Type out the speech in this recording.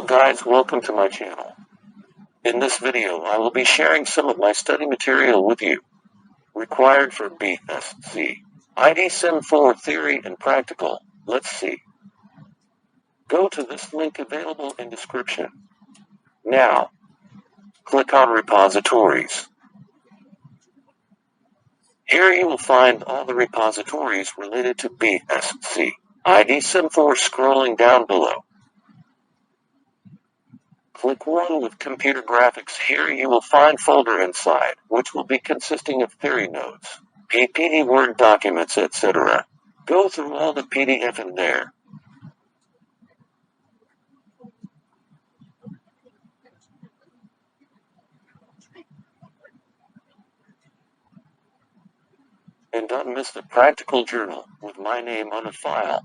Hello guys, welcome to my channel. In this video, I will be sharing some of my study material with you. Required for B.S.C. IT Sim 4 Theory and Practical. Let's see. Go to this link available in description. Now, click on Repositories. Here you will find all the repositories related to B.S.C. IT Sim 4 scrolling down below. Click one with computer graphics. Here you will find folder inside, which will be consisting of theory notes, PPT Word documents, etc. Go through all the PDF in there. And don't miss the practical journal with my name on a file.